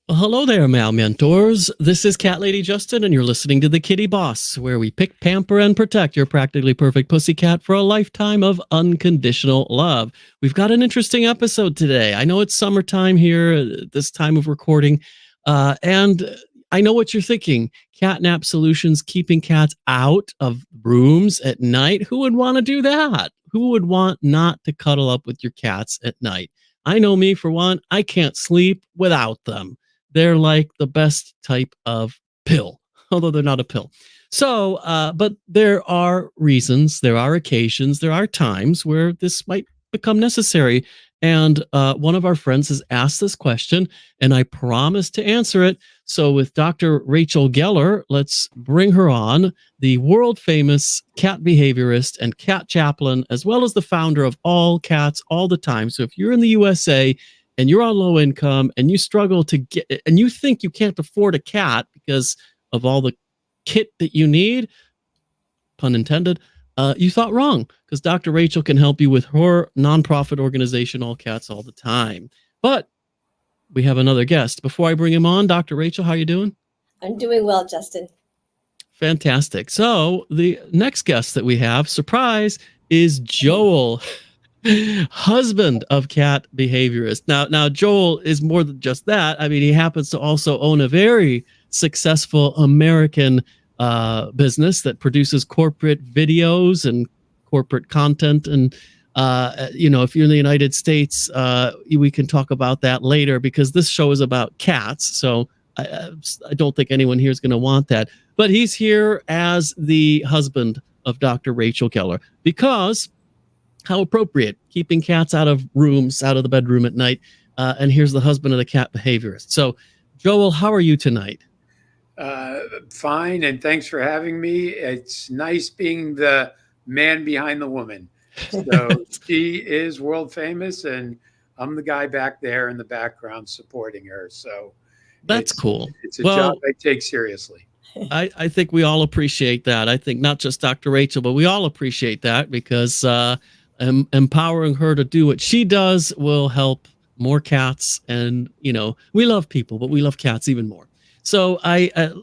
Well, hello there, Mal Mentors. This is Cat Lady Justin, and you're listening to The Kitty Boss, where we pick, pamper, and protect your practically perfect pussycat for a lifetime of unconditional love. We've got an interesting episode today. I know it's summertime here, this time of recording, and I know what you're thinking. Catnap solutions, keeping cats out of rooms at night. Who would want to do that? Who would want not to cuddle up with your cats at night? I know me, for one, I can't sleep without them. They're like the best type of pill, although they're not a pill. So, but there are reasons, there are occasions, there are times where this might become necessary. And one of our friends has asked this question, and I promised to answer it. So, with Dr. Rachel Geller, let's bring her on, the world famous cat behaviorist and cat chaplain, as well as the founder of All Cats All the Time. So, if you're in the USA, and you're on low income and you struggle to get, and you think you can't afford a cat because of all the kit that you need, pun intended, you thought wrong, because Dr. Rachel can help you with her nonprofit organization, All Cats All the Time. But we have another guest. Before I bring him on, Dr. Rachel, how are you doing? I'm doing well, Justin. Fantastic. So the next guest that we have, surprise, is Joel. Husband of cat behaviorist. Now Joel is more than just that. I mean, he happens to also own a very successful American business that produces corporate videos and corporate content. And if you're in the United States, we can talk about that later, because this show is about cats. So I don't think anyone here is going to want that. But he's here as the husband of Dr. Rachel Geller, because how appropriate, keeping cats out of rooms, out of the bedroom at night. And here's the husband of the cat behaviorist. So, Joel, how are you tonight? Fine, and thanks for having me. It's nice being the man behind the woman. So she is world famous, and I'm the guy back there in the background supporting her. So that's cool. It's a job I take seriously. I think we all appreciate that. I think not just Dr. Rachel, but we all appreciate that, because empowering her to do what she does will help more cats. And, we love people, but we love cats even more. So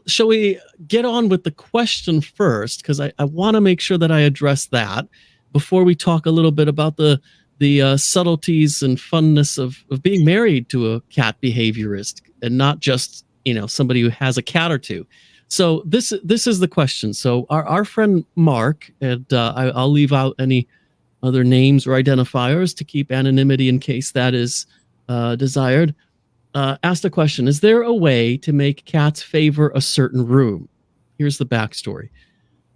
shall we get on with the question first? Because I want to make sure that I address that before we talk a little bit about the subtleties and funness of being married to a cat behaviorist, and not just, somebody who has a cat or two. So this is the question. So our friend Mark, and I'll leave out any other names or identifiers to keep anonymity in case that is desired, asked a question: is there a way to make cats favor a certain room? Here's the backstory.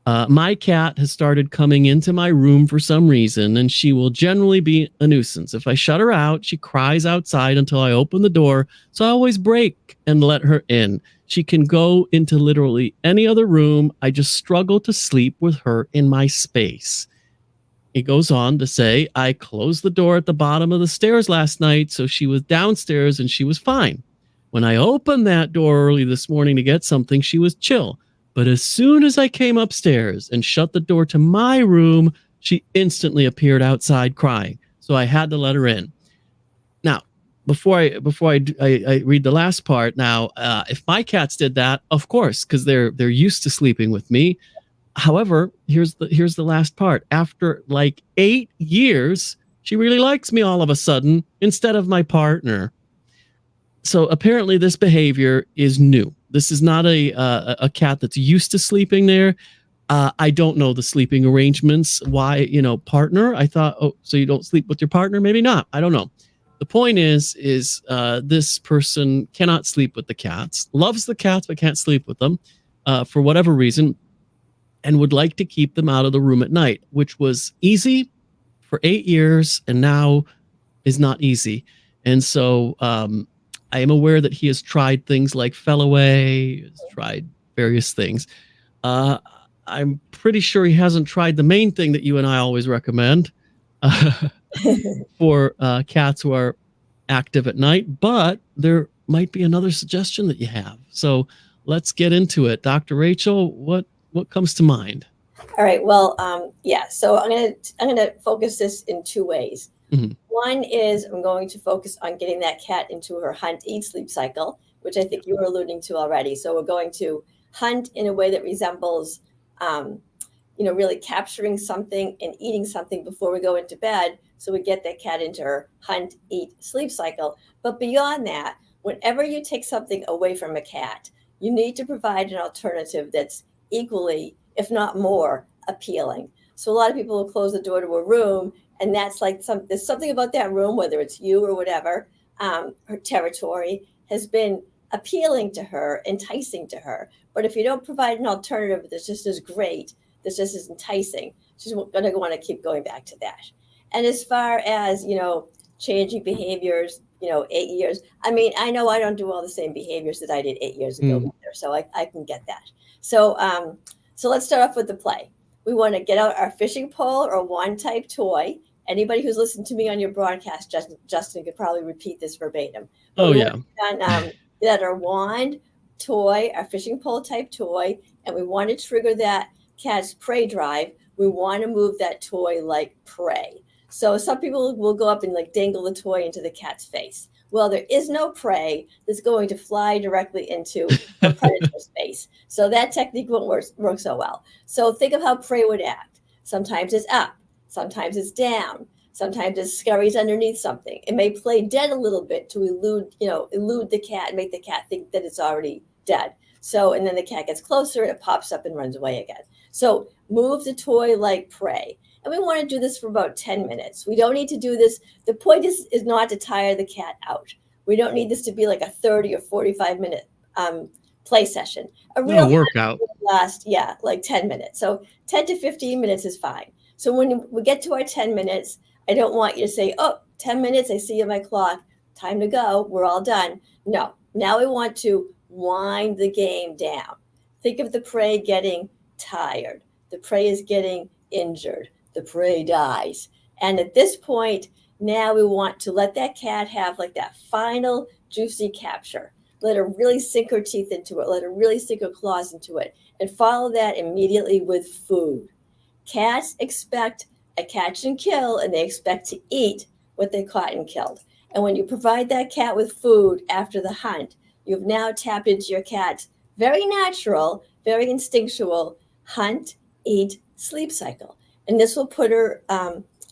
My cat has started coming into my room for some reason, and she will generally be a nuisance. If I shut her out, she cries outside until I open the door, so I always break and let her in. She can go into literally any other room. I just struggle to sleep with her in my space. He goes on to say, I closed the door at the bottom of the stairs last night, so she was downstairs and she was fine. When I opened that door early this morning to get something, she was chill. But as soon as I came upstairs and shut the door to my room, she instantly appeared outside crying. So I had to let her in. Now, before I read the last part, now, if my cats did that, of course, because they're used to sleeping with me. However, here's the last part. After like 8 years, she really likes me all of a sudden instead of my partner. So apparently this behavior is new. This is not a cat that's used to sleeping there. I don't know the sleeping arrangements. Why, partner? I thought, oh, so you don't sleep with your partner? Maybe not. I don't know. The point is this person cannot sleep with the cats, loves the cats, but can't sleep with them for whatever reason, and would like to keep them out of the room at night, which was easy for 8 years and now is not easy. And so I am aware that he has tried things like fell away, has tried various things. I'm pretty sure he hasn't tried the main thing that you and I always recommend for cats who are active at night, but there might be another suggestion that you have. So let's get into it. Dr. Rachel, what comes to mind? All right. Well, yeah. So I'm gonna focus this in two ways. Mm-hmm. One is I'm going to focus on getting that cat into her hunt, eat, sleep cycle, which I think you were alluding to already. So we're going to hunt in a way that resembles, really capturing something and eating something before we go into bed. So we get that cat into her hunt, eat, sleep cycle. But beyond that, whenever you take something away from a cat, you need to provide an alternative that's equally, if not more, appealing. So a lot of people will close the door to a room, and that's like there's something about that room, whether it's you or whatever, her territory has been appealing to her, enticing to her. But if you don't provide an alternative that's just as great, that's just as enticing, she's going to want to keep going back to that. And as far as, changing behaviors, 8 years, I mean, I know I don't do all the same behaviors that I did 8 years ago either, so I can get that. So, so let's start off with the play. We want to get out our fishing pole or wand type toy. Anybody who's listened to me on your broadcast, Justin could probably repeat this verbatim. But yeah. Get out our wand toy, our fishing pole type toy, and we want to trigger that cat's prey drive. We want to move that toy like prey. So some people will go up and like dangle the toy into the cat's face. Well, there is no prey that's going to fly directly into a predator's face. So that technique won't work so well. So think of how prey would act. Sometimes it's up, sometimes it's down, sometimes it scurries underneath something. It may play dead a little bit to elude the cat and make the cat think that it's already dead. So, and then the cat gets closer and it pops up and runs away again. So move the toy like prey. And we want to do this for about 10 minutes. We don't need to do this. The point is not to tire the cat out. We don't need this to be like a 30 or 45-minute play session. A real workout last, like 10 minutes. So 10 to 15 minutes is fine. So when we get to our 10 minutes, I don't want you to say, 10 minutes, I see on my clock, time to go, we're all done. No, now we want to wind the game down. Think of the prey getting tired. The prey is getting injured. The prey dies. And at this point, now we want to let that cat have like that final juicy capture. Let her really sink her teeth into it. Let her really sink her claws into it. And follow that immediately with food. Cats expect a catch and kill, and they expect to eat what they caught and killed. And when you provide that cat with food after the hunt, you've now tapped into your cat's very natural, very instinctual hunt, eat, sleep cycle. And this will put her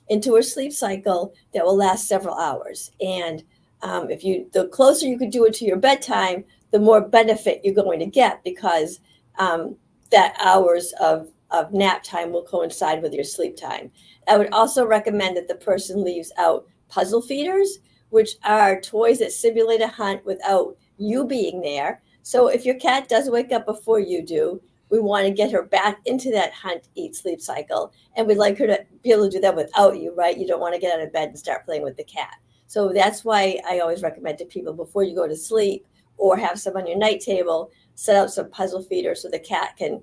into her sleep cycle that will last several hours. And the closer you could do it to your bedtime, the more benefit you're going to get, because that hours of nap time will coincide with your sleep time. I would also recommend that the person leaves out puzzle feeders, which are toys that simulate a hunt without you being there. So if your cat does wake up before you do, we want to get her back into that hunt, eat, sleep cycle. And we'd like her to be able to do that without you, right? You don't want to get out of bed and start playing with the cat. So that's why I always recommend to people, before you go to sleep or have some on your night table, set out some puzzle feeders so the cat can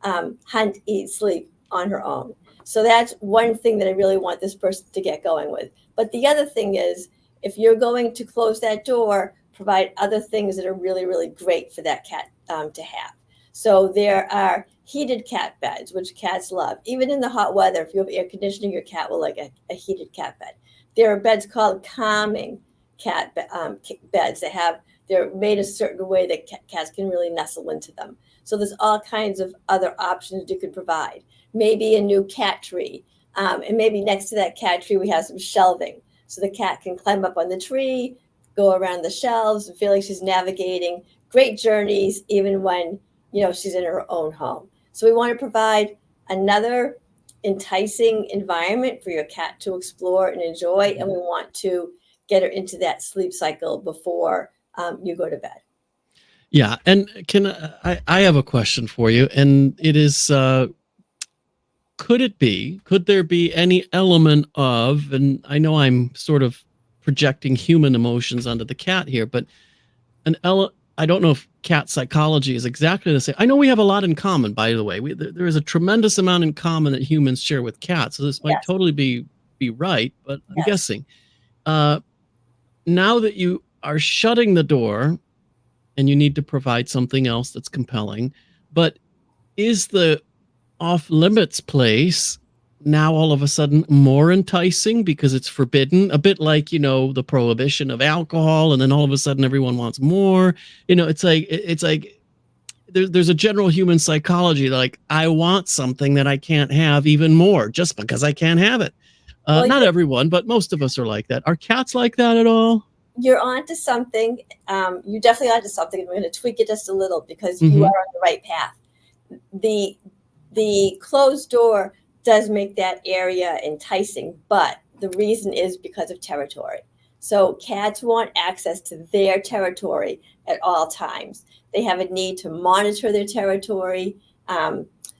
hunt, eat, sleep on her own. So that's one thing that I really want this person to get going with. But the other thing is, if you're going to close that door, provide other things that are really, really great for that cat to have. So there are heated cat beds, which cats love. Even in the hot weather, if you have air conditioning, your cat will like a heated cat bed. There are beds called calming cat beds they're made a certain way that cats can really nestle into them. So there's all kinds of other options you could provide. Maybe a new cat tree. And maybe next to that cat tree, we have some shelving. So the cat can climb up on the tree, go around the shelves, and feel like she's navigating great journeys, even when she's in her own home. So we want to provide another enticing environment for your cat to explore and enjoy. And we want to get her into that sleep cycle before you go to bed. Yeah. And I have a question for you, and it is, could there be any element of, and I know I'm sort of projecting human emotions onto the cat here, but I don't know if cat psychology is exactly the same. I know we have a lot in common, by the way. There is a tremendous amount in common that humans share with cats. So this might totally be right, but I'm guessing. Now that you are shutting the door and you need to provide something else that's compelling, but is the off limits place now all of a sudden more enticing because it's forbidden, a bit like, the prohibition of alcohol, and then all of a sudden everyone wants more. It's like there's a general human psychology, like I want something that I can't have even more just because I can't have it. Well, Not everyone, but most of us are like that. Are cats like that at all? you're onto something. You're definitely onto something. We're going to tweak it just a little because you Mhm. are on the right path. The closed door does make that area enticing, but the reason is because of territory. So cats want access to their territory at all times. They have a need to monitor their territory,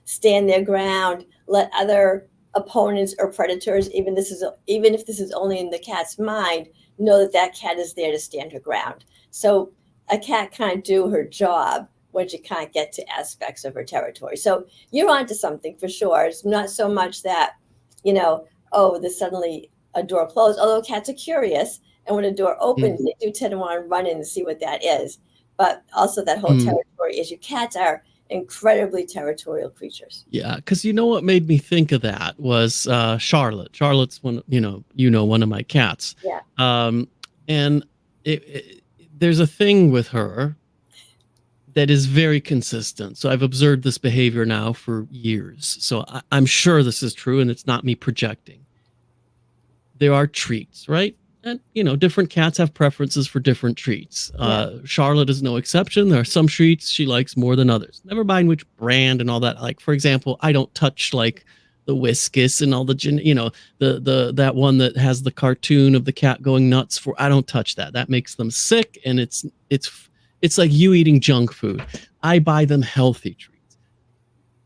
stand their ground, let other opponents or predators, even if this is only in the cat's mind, know that that cat is there to stand her ground. So a cat can't do her job when she can't get to aspects of her territory. So you're onto something for sure. It's not so much that, oh, there's suddenly a door closed, although cats are curious. And when a door opens, they do tend to want to run in and see what that is. But also that whole territory issue. Cats are incredibly territorial creatures. Yeah, because what made me think of that was Charlotte. Charlotte's one, one of my cats. Yeah. And there's a thing with her that is very consistent. So I've observed this behavior now for years. So I'm sure this is true, and it's not me projecting. There are treats, right? And, different cats have preferences for different treats. Charlotte is no exception. There are some treats she likes more than others. Never mind which brand and all that. Like, for example, I don't touch like the Whiskas and all the, that one that has the cartoon of the cat going nuts for. I don't touch that. That makes them sick, and it's like you eating junk food. I buy them healthy treats.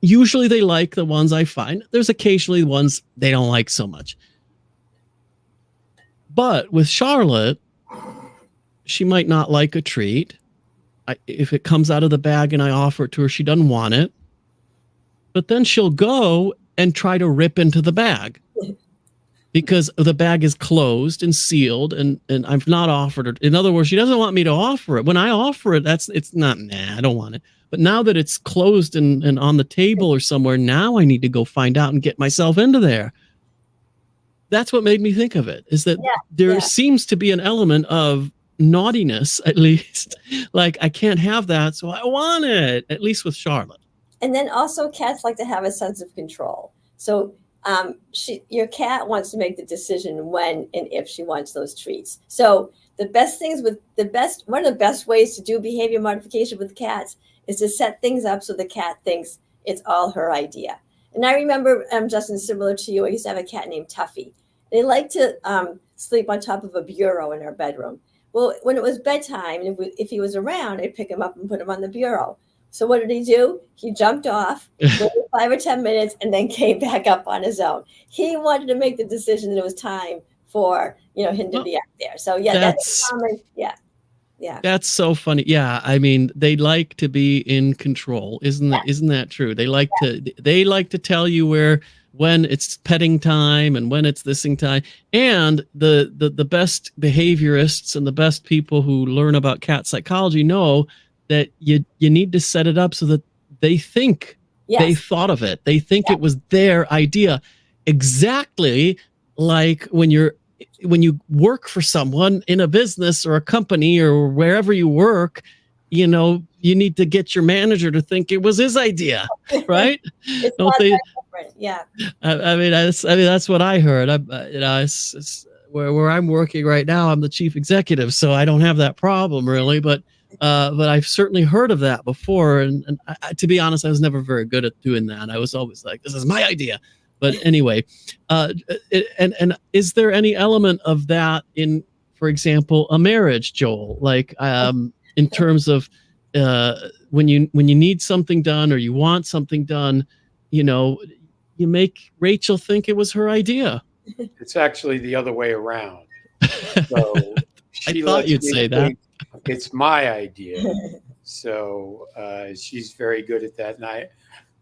Usually they like the ones I find. There's occasionally ones they don't like so much. But with Charlotte, she might not like a treat. If it comes out of the bag and I offer it to her, she doesn't want it. But then she'll go and try to rip into the bag because the bag is closed and sealed, and I've not offered her. In other words, she doesn't want me to offer it. When I offer it, it's not, I don't want it. But now that it's closed and on the table or somewhere, now I need to go find out and get myself into there. That's what made me think of it, is that there seems to be an element of naughtiness, at least. Like, I can't have that, so I want it, at least with Charlotte. And then also cats like to have a sense of control. So your cat wants to make the decision when and if she wants those treats. So one of the best ways to do behavior modification with cats is to set things up so the cat thinks it's all her idea. And I remember, Justin, similar to you, I used to have a cat named Tuffy. They liked to sleep on top of a bureau in our bedroom. Well, when it was bedtime, and if he was around, I'd pick him up and put him on the bureau. So what did he do? He jumped off, waited 5 or 10 minutes, and then came back up on his own. He wanted to make the decision that it was time for him to be up there. So that's common. Yeah. That's so funny. Yeah, I mean, they like to be in control. Isn't that true? They like to tell you when it's petting time and when it's thising time. And the best behaviorists and the best people who learn about cat psychology know that you need to set it up so that they think they thought of it. They think it was their idea. Exactly like when you work for someone in a business or a company or wherever you work, you need to get your manager to think it was his idea, right? Don't they? Yeah. I mean, that's what I heard. Where I'm working right now, I'm the chief executive, so I don't have that problem really. But I've certainly heard of that before, and to be honest, I was never very good at doing that. I was always like, "This is my idea." But anyway, and is there any element of that in, for example, a marriage, Joel? Like in terms of when you need something done or you want something done, you make Rachel think it was her idea. It's actually the other way around. So I thought you'd say that. It's my idea. So she's very good at that. And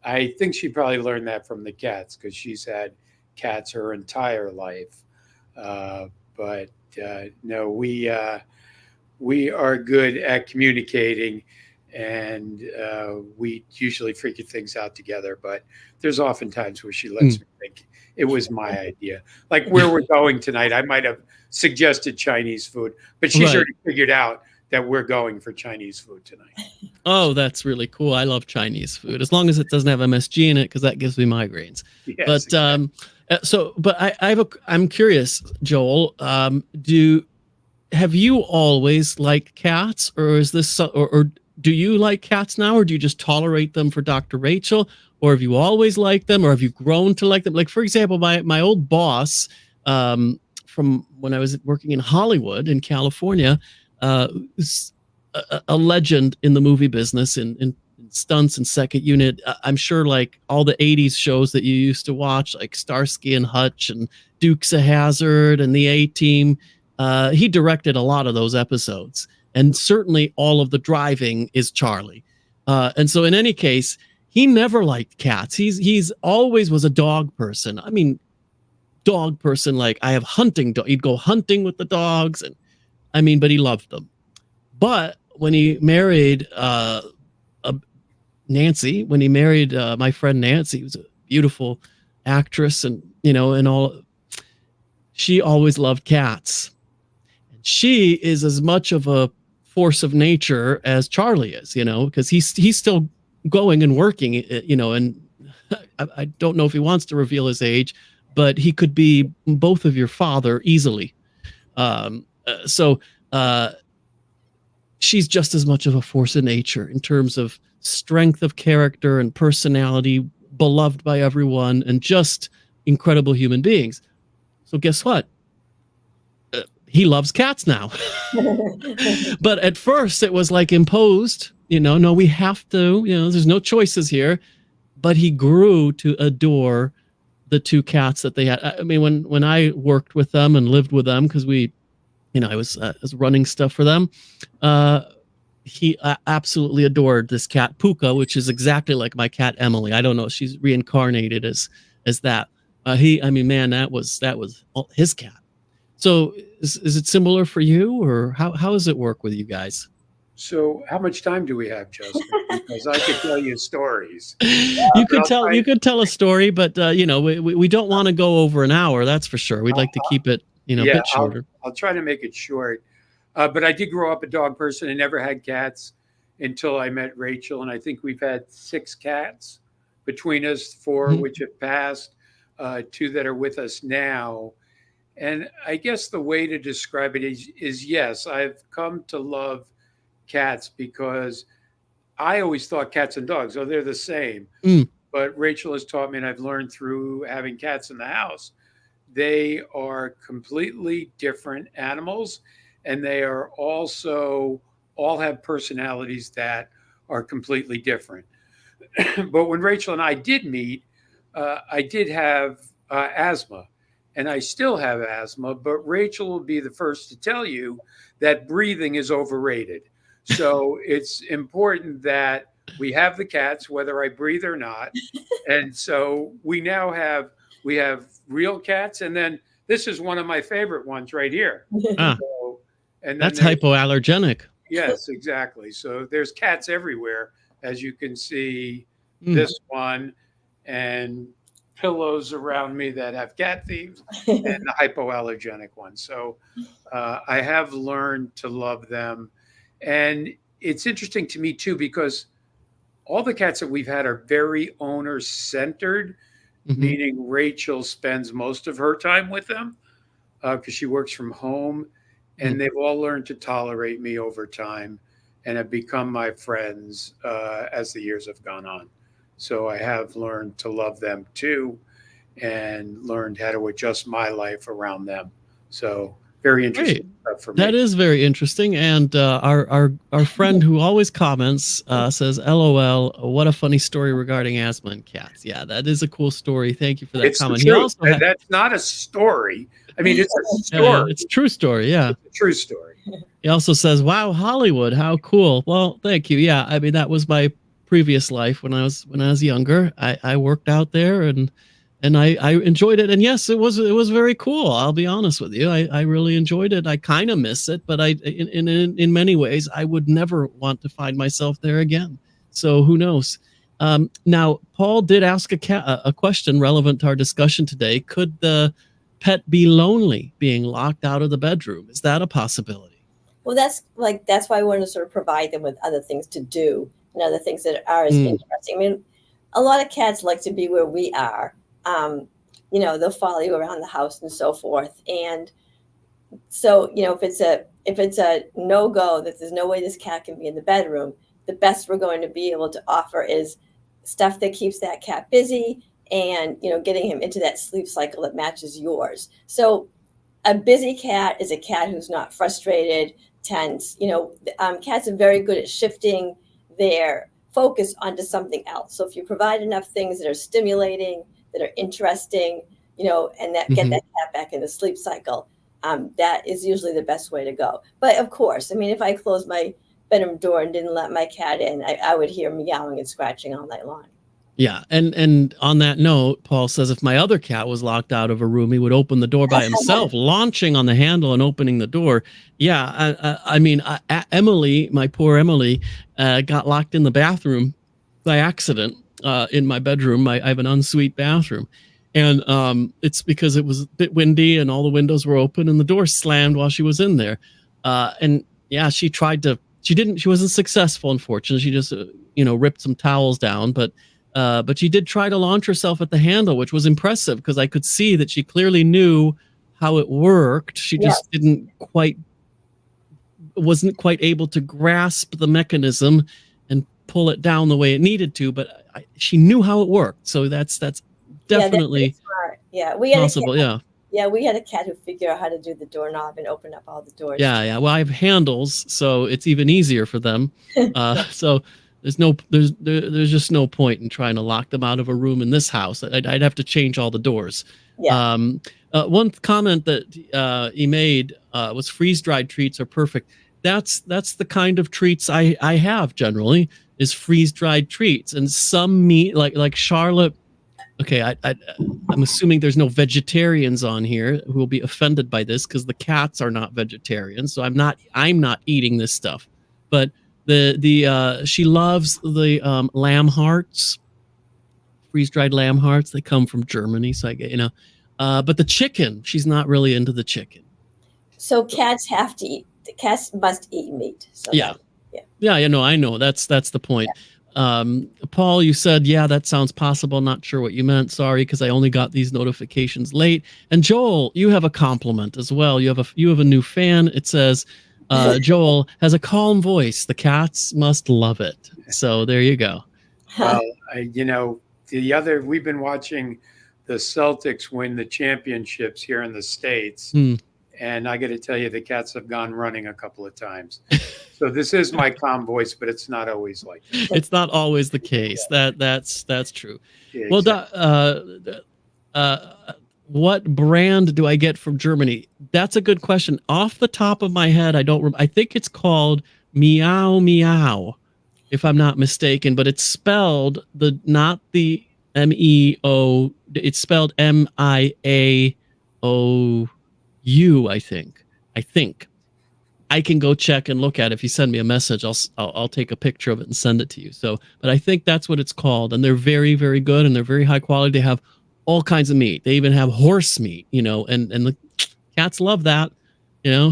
I think she probably learned that from the cats because she's had cats her entire life. But no, we are good at communicating, and we usually figure things out together. But there's often times where she lets me think it was my idea. Like where we're going tonight, I might have suggested Chinese food, but she's Right. already figured out that we're going for Chinese food tonight. Oh, that's really cool. I love Chinese food as long as it doesn't have MSG in it, because that gives me migraines. Yes, But exactly. but I'm curious, Joel. Have you always liked cats, or is this or do you like cats now, or do you just tolerate them for Dr. Rachel, or have you always liked them, or have you grown to like them? Like, for example, my old boss, from when I was working in Hollywood in California, is a legend in the movie business, in stunts and second unit. I'm sure like all the 80s shows that you used to watch, like Starsky and Hutch and Dukes of Hazzard and the A-Team. He directed a lot of those episodes, and certainly all of the driving is Charlie. And so in any case, he never liked cats. He's always was a dog person. I mean, dog person, like I have hunting dog. He'd go hunting with the dogs, and I mean, but he loved them. But when he married Nancy, when he married my friend Nancy, who's a beautiful actress, and and all, she always loved cats. She is as much of a force of nature as Charlie is, because he's still going and working, and I don't know if he wants to reveal his age, but he could be both of your father easily. So she's just as much of a force of nature in terms of strength of character and personality, beloved by everyone, and just incredible human beings. So guess what? He loves cats now. But at first it was like imposed, no, we have to, there's no choices here. But he grew to adore the two cats that they had. I mean, when I worked with them and lived with them, because I was running stuff for them, he absolutely adored this cat Puka, which is exactly like my cat Emily. I don't know, she's reincarnated as that. That was his cat. So is it similar for you, or how does it work with you guys? So how much time do we have, Justin? Because I could tell you stories. You could tell a story, but we don't want to go over an hour. That's for sure. We'd like to keep it a bit shorter. I'll try to make it short. But I did grow up a dog person and never had cats until I met Rachel. And I think we've had 6 cats between us, 4 which have passed, 2 that are with us now. And I guess the way to describe it is yes, I've come to love cats because I always thought cats and dogs, they're the same. But Rachel has taught me, and I've learned through having cats in the house, they are completely different animals, and they are also all have personalities that are completely different. But when Rachel and I did meet, I did have asthma, and I still have asthma, but Rachel will be the first to tell you that breathing is overrated. So it's important that we have the cats, whether I breathe or not. And so we have real cats. And then this is one of my favorite ones right here. So, and that's hypoallergenic. Yes, exactly. So there's cats everywhere, as you can see. This one, and pillows around me that have cat thieves, and the hypoallergenic one. So I have learned to love them. And it's interesting to me too, because all the cats that we've had are very owner centered, meaning Rachel spends most of her time with them because she works from home, and they've all learned to tolerate me over time and have become my friends as the years have gone on. So I have learned to love them too, and learned how to adjust my life around them. So very interesting stuff for me. That is very interesting. And our friend who always comments says, "LOL, what a funny story regarding asthma and cats." Yeah, that is a cool story. Thank you for that comment. He also that's not a story. I mean, it's a story. It's a true story. Yeah, it's a true story. He also says, "Wow, Hollywood, how cool." Well, thank you. Yeah, I mean, that was my previous life when I was younger. I worked out there, and I enjoyed it. And yes, it was very cool. I'll be honest with you. I really enjoyed it. I kind of miss it, but in many ways, I would never want to find myself there again. So who knows? Now, Paul did ask a question relevant to our discussion today. Could the pet be lonely being locked out of the bedroom? Is that a possibility? Well, that's why I want to sort of provide them with other things to do and other things that are as interesting. I mean, a lot of cats like to be where we are. They'll follow you around the house and so forth. And so, if it's a no-go that there's no way this cat can be in the bedroom, the best we're going to be able to offer is stuff that keeps that cat busy and, getting him into that sleep cycle that matches yours. So a busy cat is a cat who's not frustrated, tense. Cats are very good at shifting their focus onto something else. So if you provide enough things that are stimulating, that are interesting, and that get that cat back in the sleep cycle, that is usually the best way to go. But of course, I mean, if I closed my bedroom door and didn't let my cat in, I would hear meowing and scratching all night long. Yeah, and on that note, Paul says if my other cat was locked out of a room, he would open the door by himself, launching on the handle and opening the door. Yeah, I mean, Emily, my poor Emily, got locked in the bathroom by accident in my bedroom. I have an ensuite bathroom, and it's because it was a bit windy and all the windows were open and the door slammed while she was in there. And yeah, she wasn't successful, unfortunately. She just ripped some towels down, but she did try to launch herself at the handle, which was impressive because I could see that she clearly knew how it worked. She just wasn't quite able to grasp the mechanism and pull it down the way it needed to, but she knew how it worked. So that's definitely smart. Yeah, we had possible. Yeah, we had a cat who figured out how to do the doorknob and open up all the doors. Yeah. Well, I have handles, so it's even easier for them. So there's just no point in trying to lock them out of a room in this house. I'd have to change all the doors. Yeah. One comment that he made was freeze-dried treats are perfect. That's the kind of treats I have generally is freeze-dried treats, and some meat like Charlotte. Okay, I'm assuming there's no vegetarians on here who will be offended by this because the cats are not vegetarians. So I'm not eating this stuff. But she loves the lamb hearts, freeze-dried lamb hearts. They come from Germany, so I get but the chicken, she's not really into the chicken. So cats have to eat. The cats must eat meat. So I know that's the point. Yeah. Paul, you said, yeah, that sounds possible. Not sure what you meant. Sorry, because I only got these notifications late. And Joel, you have a compliment as well. You have a new fan. It says, Joel has a calm voice. The cats must love it. So there you go. Well, we've been watching the Celtics win the championships here in the States. And I got to tell you, the cats have gone running a couple of times. So this is my calm voice, but it's not always like that. It's not always the case. Yeah. That's true. Yeah, exactly. Well, what brand do I get from Germany? That's a good question. Off the top of my head, I think it's called Meow Meow, if I'm not mistaken, but it's spelled not the MEO. It's spelled MIAOU. I think I can go check and look at it. If you send me a message, I'll take a picture of it and send it to you. So, but I think that's what it's called, and they're very, very good, and they're very high quality. They have all kinds of meat. They even have horse meat, and the cats love that,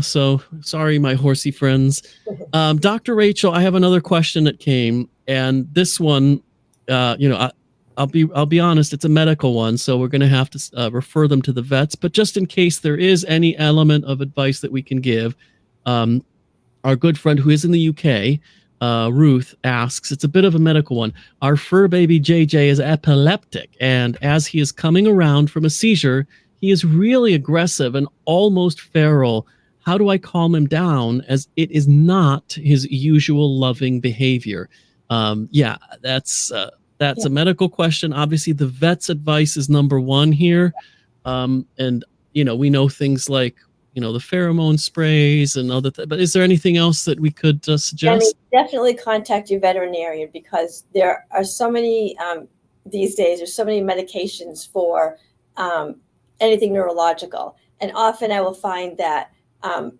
So sorry, my horsey friends. Dr. Rachel, I have another question that came, and this one, I'll be honest, it's a medical one, so we're going to have to refer them to the vets. But just in case there is any element of advice that we can give, our good friend who is in the UK, Ruth, asks, it's a bit of a medical one. Our fur baby JJ is epileptic, and as he is coming around from a seizure, he is really aggressive and almost feral. How do I calm him down, as it is not his usual loving behavior? That's a medical question. Obviously, the vet's advice is number one here. And, we know things like, the pheromone sprays and other things. But is there anything else that we could suggest? Definitely contact your veterinarian, because there are so many, these days, there's so many medications for anything neurological. And often I will find that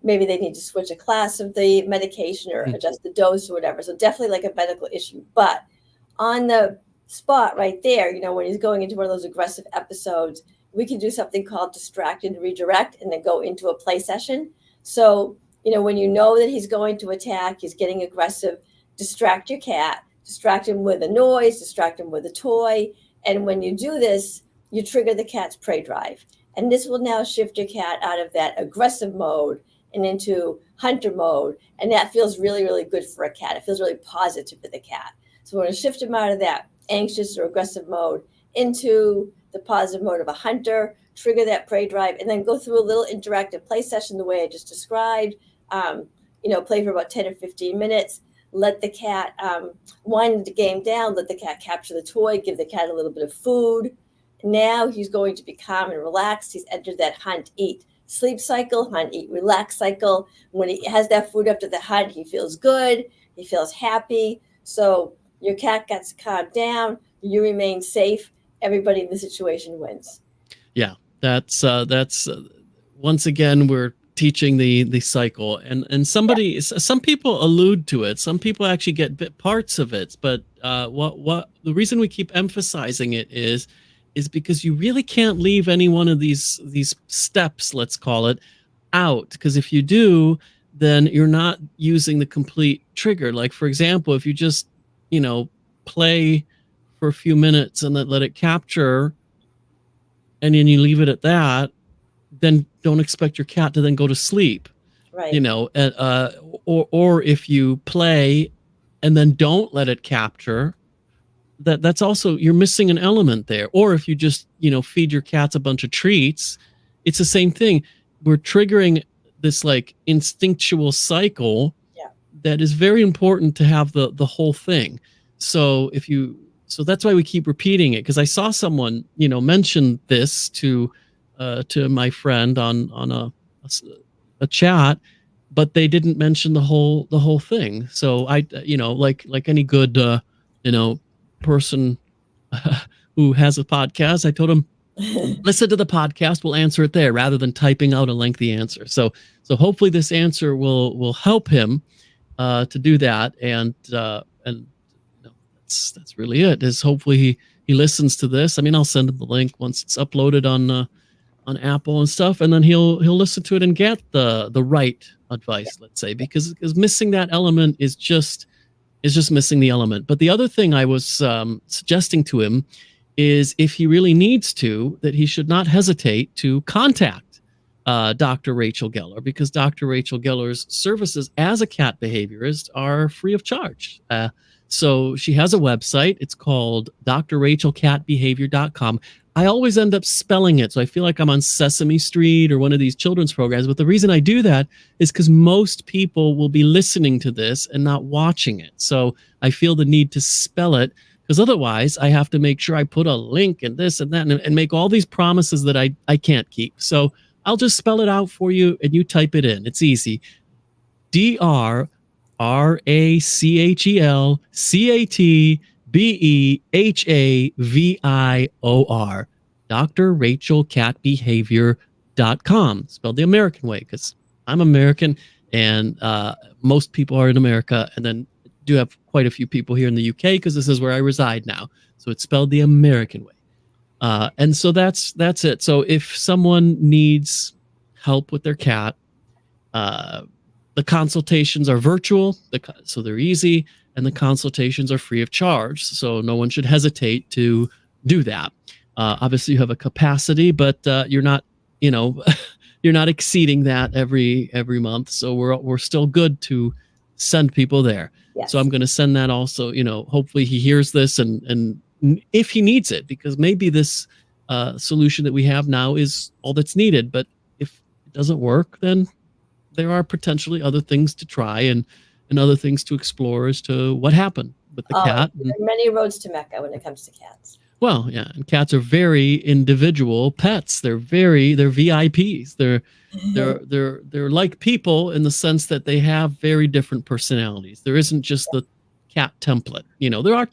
maybe they need to switch a class of the medication or adjust the dose or whatever. So definitely like a medical issue. But on the spot right there, when he's going into one of those aggressive episodes, we can do something called distract and redirect and then go into a play session. So, when you know that he's going to attack, he's getting aggressive, distract your cat, distract him with a noise, distract him with a toy. And when you do this, you trigger the cat's prey drive. And this will now shift your cat out of that aggressive mode and into hunter mode. And that feels really, really good for a cat. It feels really positive for the cat. So we're going to shift him out of that anxious or aggressive mode into the positive mode of a hunter, trigger that prey drive, and then go through a little interactive play session the way I just described. Play for about 10 or 15 minutes. Let the cat wind the game down. Let the cat capture the toy. Give the cat a little bit of food. Now he's going to be calm and relaxed. He's entered that hunt, eat, sleep cycle, hunt, eat, relax cycle. When he has that food after the hunt, he feels good. He feels happy. So your cat gets calmed down. You remain safe. Everybody in the situation wins. Yeah, that's once again, we're teaching the cycle, and some people allude to it. Some people actually get parts of it, but what the reason we keep emphasizing it is because you really can't leave any one of these steps, let's call it, out, because if you do, then you're not using the complete trigger. Like, for example, if you just play for a few minutes and then let it capture, and then you leave it at that, then don't expect your cat to then go to sleep. Right. Or if you play and then don't let it capture, that's also, you're missing an element there. Or if you just feed your cats a bunch of treats, it's the same thing. We're triggering this like instinctual cycle that is very important to have the whole thing. So that's why we keep repeating it, because I saw someone mention this to my friend on a chat, but they didn't mention the whole thing. So I like any good person who has a podcast, I told him, listen to the podcast, we'll answer it there rather than typing out a lengthy answer. So hopefully this answer will help him to do that, and that's really it. Is hopefully he listens to this. I mean, I'll send him the link once it's uploaded on Apple and stuff, and then he'll listen to it and get the right advice, let's say, because missing that element is just missing the element. But the other thing I was suggesting to him is, if he really needs to, that he should not hesitate to contact Dr. Rachel Geller, because Dr. Rachel Geller's services as a cat behaviorist are free of charge. So she has a website. It's called drrachelcatbehavior.com. I always end up spelling it, so I feel like I'm on Sesame Street or one of these children's programs. But the reason I do that is because most people will be listening to this and not watching it. So I feel the need to spell it, because otherwise I have to make sure I put a link and this and that and make all these promises that I can't keep. So I'll just spell it out for you and you type it in. It's easy. drrachelcatbehavior, drrachelcatbehavior.com, spelled the American way, because I'm American and most people are in America, and then do have quite a few people here in the UK because this is where I reside now. So it's spelled the American way. And so that's it. So if someone needs help with their cat, the consultations are virtual, so they're easy, and the consultations are free of charge. So no one should hesitate to do that. Obviously, you have a capacity, but you're not, you're not exceeding that every month. So we're still good to send people there. Yes. So I'm going to send that also. Hopefully he hears this, and if he needs it, because maybe this solution that we have now is all that's needed. But if it doesn't work, then there are potentially other things to try and other things to explore as to what happened with the cat. There are many roads to Mecca when it comes to cats. Well, yeah, and cats are very individual pets. They're VIPs. They're like people in the sense that they have very different personalities. There isn't just the cat template. There are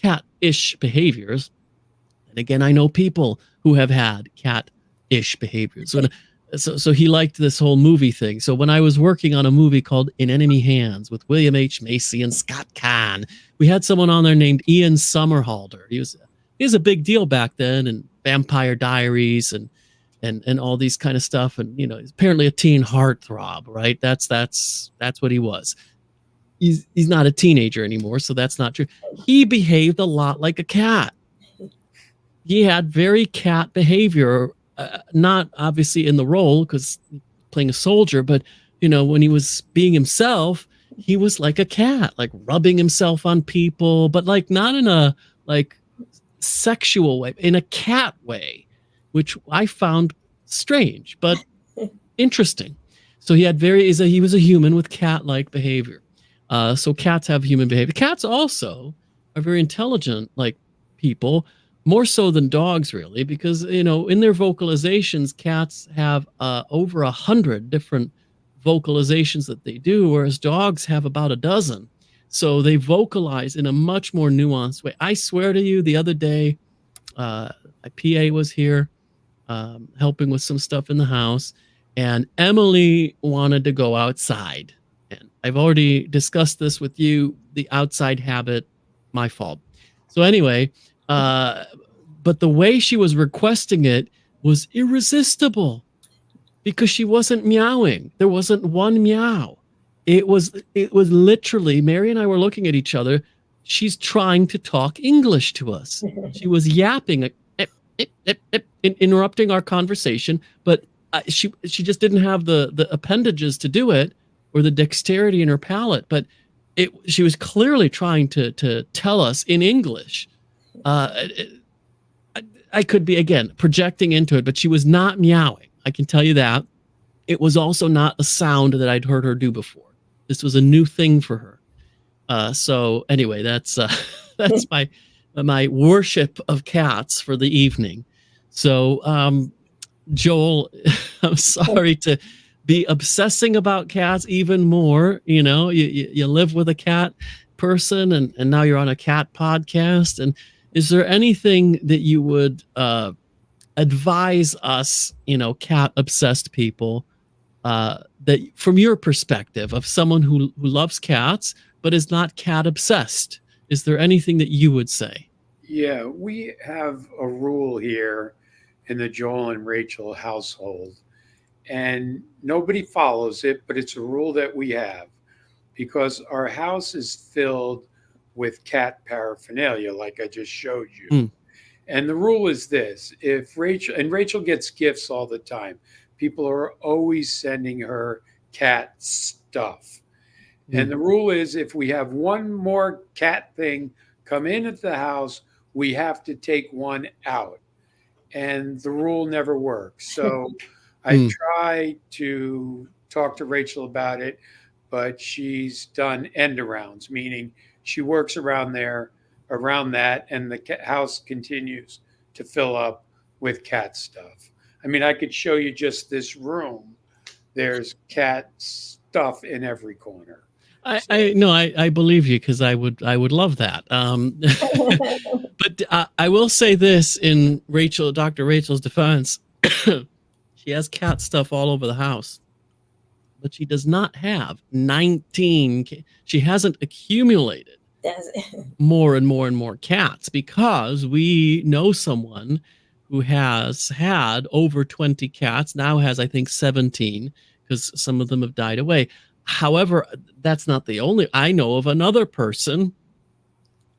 cat-ish behaviors. And again, I know people who have had cat-ish behaviors. so he liked this whole movie thing. So when I was working on a movie called In Enemy Hands with William H. Macy and Scott Caan, we had someone on there named Ian Somerhalder. He was a big deal back then, and Vampire Diaries and all these kind of stuff. And he's apparently a teen heartthrob, right? That's what he was. He's not a teenager anymore, so that's not true. He behaved a lot like a cat. He had very cat behavior, not obviously in the role because playing a soldier, but when he was being himself, he was like a cat, like rubbing himself on people, but like not in a like sexual way, in a cat way, which I found strange but interesting. So he was a human with cat-like behavior. So cats have human behavior. Cats also are very intelligent, like people, more so than dogs, really, because in their vocalizations, cats have over 100 different vocalizations that they do, whereas dogs have about a dozen. So they vocalize in a much more nuanced way. I swear to you, the other day, my PA was here helping with some stuff in the house, and Emily wanted to go outside. And I've already discussed this with you, the outside habit, my fault. So anyway, but the way she was requesting it was irresistible because she wasn't meowing. There wasn't one meow. It was literally, Mary and I were looking at each other. She's trying to talk English to us. She was yapping, interrupting our conversation, but she just didn't have the appendages to do it, or the dexterity in her palate. But she was clearly trying to tell us in English. I could be, again, projecting into it, but she was not meowing. I can tell you that. It was also not a sound that I'd heard her do before. This was a new thing for her. So anyway, that's my worship of cats for the evening. So Joel, I'm sorry to be obsessing about cats even more. You live with a cat person, and now you're on a cat podcast. And is there anything that you would advise us, cat obsessed people, that from your perspective of someone who loves cats but is not cat obsessed? Is there anything that you would say? Yeah, we have a rule here in the Joel and Rachel household, and nobody follows it, but it's a rule that we have because our house is filled with cat paraphernalia, like I just showed you. Mm. And the rule is this: if Rachel gets gifts all the time, people are always sending her cat stuff. And the rule is if we have one more cat thing come in at the house, we have to take one out. And the rule never works. So I try to talk to Rachel about it, but she's done end arounds, meaning she works around that, and the house continues to fill up with cat stuff. I mean, I could show you just this room. There's cat stuff in every corner. I believe you, because I would love that. But I will say this in Dr. Rachel's defense: she has cat stuff all over the house, but she does not have 19. She hasn't accumulated more and more and more cats, because we know someone who has had over 20 cats, now has, I think, 17, because some of them have died away. However, that's not the only. I know of another person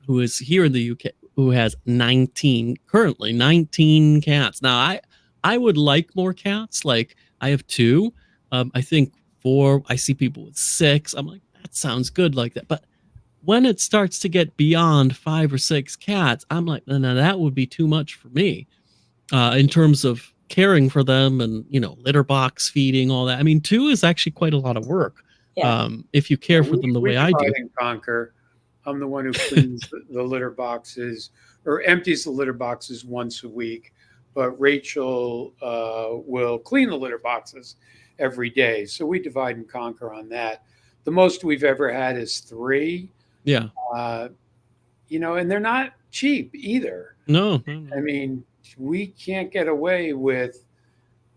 who is here in the UK who has currently 19 cats. Now, I would like more cats. Like, I have 2. I think 4. I see people with 6. I'm like, that sounds good like that. But when it starts to get beyond 5 or 6 cats, I'm like, no, that would be too much for me in terms of caring for them and, litter box feeding, all that. I mean, 2 is actually quite a lot of work. Yeah. If you care for them the way I do. And conquer. I'm the one who cleans the litter boxes, or empties the litter boxes once a week. But Rachel will clean the litter boxes every day. So we divide and conquer on that. The most we've ever had is 3. Yeah. And they're not cheap either. No. I mean, we can't get away with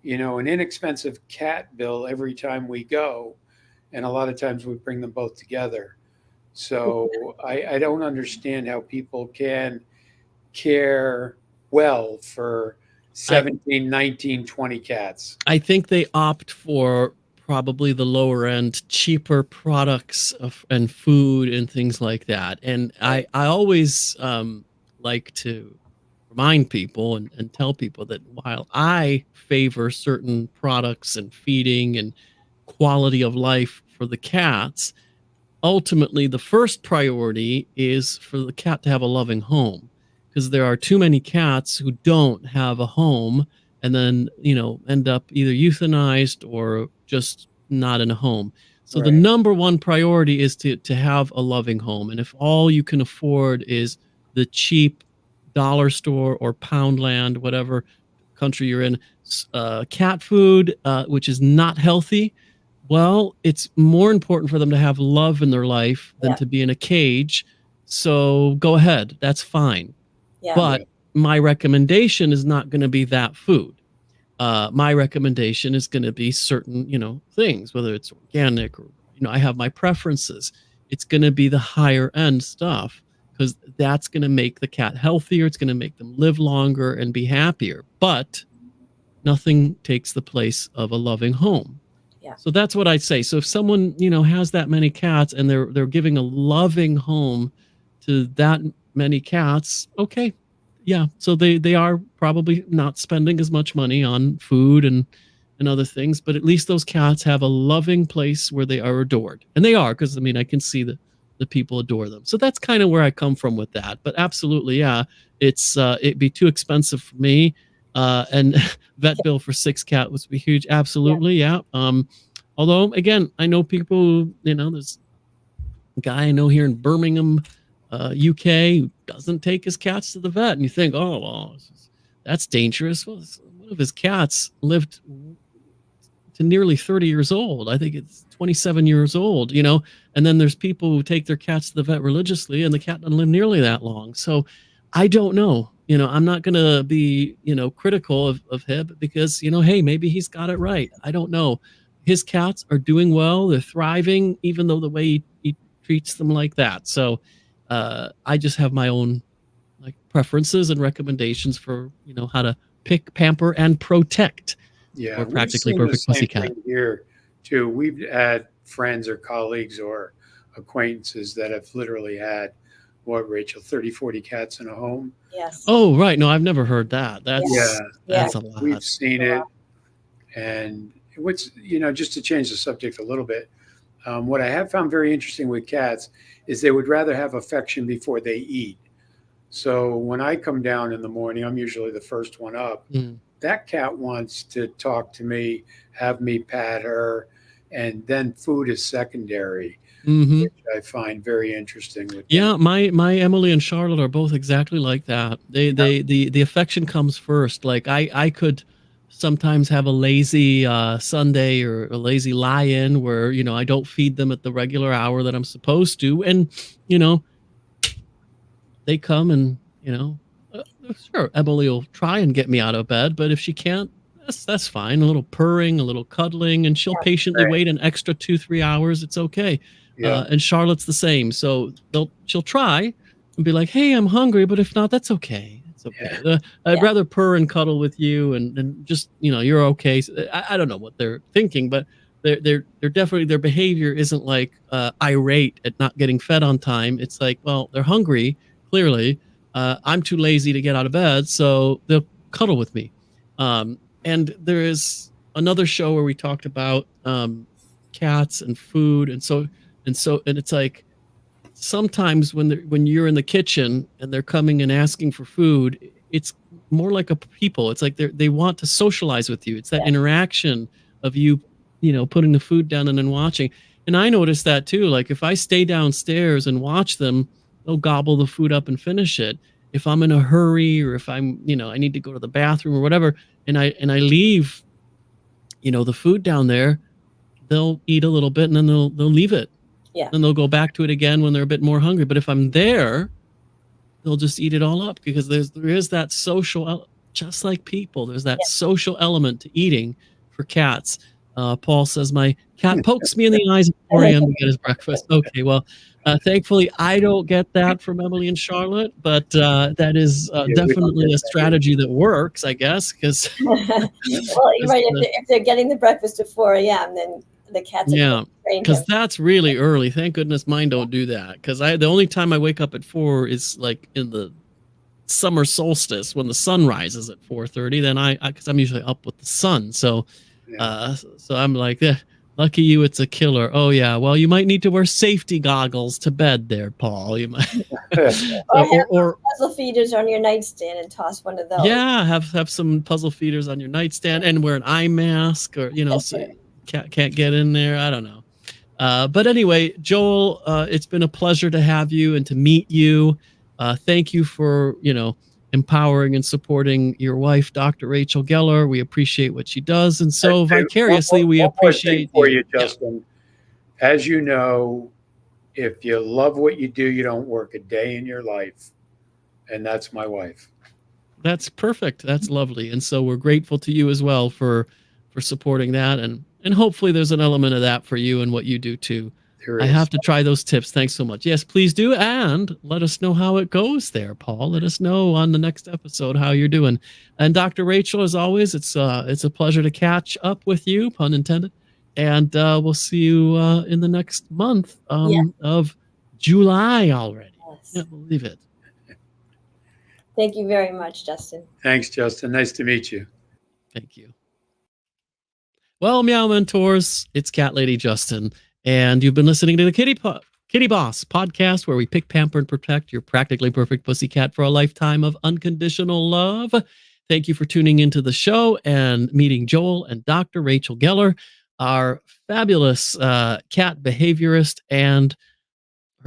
an inexpensive cat bill every time we go, and a lot of times we bring them both together. So I don't understand how people can care well for I 17, 19, 20 cats. I think they opt for probably the lower end, cheaper products and food and things like that. And Right. I always like to remind people and tell people that while I favor certain products and feeding and quality of life for the cats, ultimately the first priority is for the cat to have a loving home, because there are too many cats who don't have a home and then end up either euthanized or just not in a home. So the Right. number one priority is to have a loving home, and if all you can afford is the cheap dollar store or poundland, whatever country you're in, cat food, which is not healthy, well, it's more important for them to have love in their life than Yeah. to be in a cage. So go ahead, that's fine. Yeah. But my recommendation is not going to be that food. My recommendation is going to be certain, things, whether it's organic or, I have my preferences. It's going to be the higher end stuff, because that's going to make the cat healthier. It's going to make them live longer and be happier. But nothing takes the place of a loving home. Yeah. So that's what I'd say. So if someone, has that many cats and they're giving a loving home to that many cats, okay. Yeah. So they are probably not spending as much money on food and other things, but at least those cats have a loving place where they are adored. And they are, because I can see the people adore them. So that's kind of where I come from with that. But absolutely, yeah, it'd be too expensive for me. And vet bill for 6 cat would be huge. Absolutely, yeah. Although again, I know people, there's a guy I know here in Birmingham, UK, who doesn't take his cats to the vet, and you think, oh well, that's dangerous. Well, one of his cats lived to nearly 30 years old. I think it's 27 years old, and then there's people who take their cats to the vet religiously, and the cat doesn't live nearly that long. So I don't know. I'm not going to be, critical of him, because, hey, maybe he's got it right. I don't know. His cats are doing well. They're thriving, even though the way he treats them like that. So I just have my own preferences and recommendations for, how to pick, pamper, and protect Yeah, or we've practically seen the perfect same pussycat. thing here too. We've had friends or colleagues or acquaintances that have literally had, what, Rachel, 30, 40 cats in a home. Yes. Oh, right. No, I've never heard that. Yeah, That's a lot. we've seen it. And what's, just to change the subject a little bit, what I have found very interesting with cats is they would rather have affection before they eat. So when I come down in the morning, I'm usually the first one up. Mm. That cat wants to talk to me, have me pat her, and then food is secondary, Mm-hmm. which I find very interesting with them. Yeah, my Emily and Charlotte are both exactly like that. The affection comes first. Like I could sometimes have a lazy Sunday or a lazy lie-in where I don't feed them at the regular hour that I'm supposed to, and they come and sure, Emily will try and get me out of bed, but if she can't, that's fine. A little purring, a little cuddling, and she'll patiently wait an extra 2-3 hours. It's okay. Yeah. And Charlotte's the same. So she'll try and be like, "Hey, I'm hungry," but if not, that's okay. It's okay. I'd rather purr and cuddle with you, and just you're okay. So, I don't know what they're thinking, but they're definitely, their behavior isn't like irate at not getting fed on time. It's like, well, they're hungry clearly. I'm too lazy to get out of bed, so they'll cuddle with me. And there is another show where we talked about cats and food, and it's like sometimes when you're in the kitchen and they're coming and asking for food, it's more like a people. It's like they want to socialize with you. It's that interaction of you putting the food down and then watching. And I noticed that too. Like if I stay downstairs and watch them, they'll gobble the food up and finish it. If I'm in a hurry, or if I'm I need to go to the bathroom or whatever, and I leave the food down there, they'll eat a little bit and then they'll leave it. Yeah. And they'll go back to it again when they're a bit more hungry. But if I'm there, they'll just eat it all up, because there is that social just like people. There's that social element to eating for cats. Paul says, my cat pokes me in the eyes at 4 a.m. to get his breakfast. Okay, well, thankfully, I don't get that from Emily and Charlotte, but that is Yeah, we don't definitely get a that here. strategy that works, I guess, because Well, you're right. If they're getting the breakfast at 4 a.m., then the cats have yeah, trained because him. that's really early. Thank goodness mine don't do that. Because the only time I wake up at 4 is like in the summer solstice when the sun rises at 4:30. Then because I'm usually up with the sun, so Yeah. so I'm like, lucky you, it's a killer. Oh yeah, well you might need to wear safety goggles to bed there, Paul. You might, Or have or puzzle feeders on your nightstand and toss one of those. yeah, have some puzzle feeders on your nightstand and wear an eye mask, or so can't get in there. I don't know. But anyway, Joel, it's been a pleasure to have you and to meet you. Thank you for, empowering and supporting your wife, Dr. Rachel Geller. We appreciate what she does. And so Hey, vicariously, we one more thing appreciate for you. you, Justin. As you know, if you love what you do, you don't work a day in your life. And that's my wife. That's perfect. That's lovely. And so we're grateful to you as well for supporting that. And hopefully there's an element of that for you and what you do too. There I is. have to try those tips. Thanks so much. Yes, please do. And let us know how it goes there, Paul. Let us know on the next episode how you're doing. And Dr. Rachel, as always, it's a pleasure to catch up with you, pun intended. And we'll see you in the next month of July already. Yes. Can't believe it. Thank you very much, Justin. Thanks, Justin. Nice to meet you. Thank you. Well, Meow Mentors, it's Cat Lady Justin, and you've been listening to the Kitty Boss podcast, where we pick, pamper, and protect your practically perfect pussycat for a lifetime of unconditional love. Thank you for tuning into the show and meeting Joel and Dr. Rachel Geller, our fabulous cat behaviorist and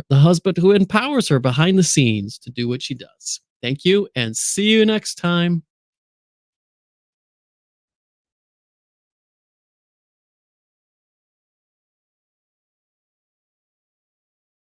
the husband who empowers her behind the scenes to do what she does. Thank you, and see you next time.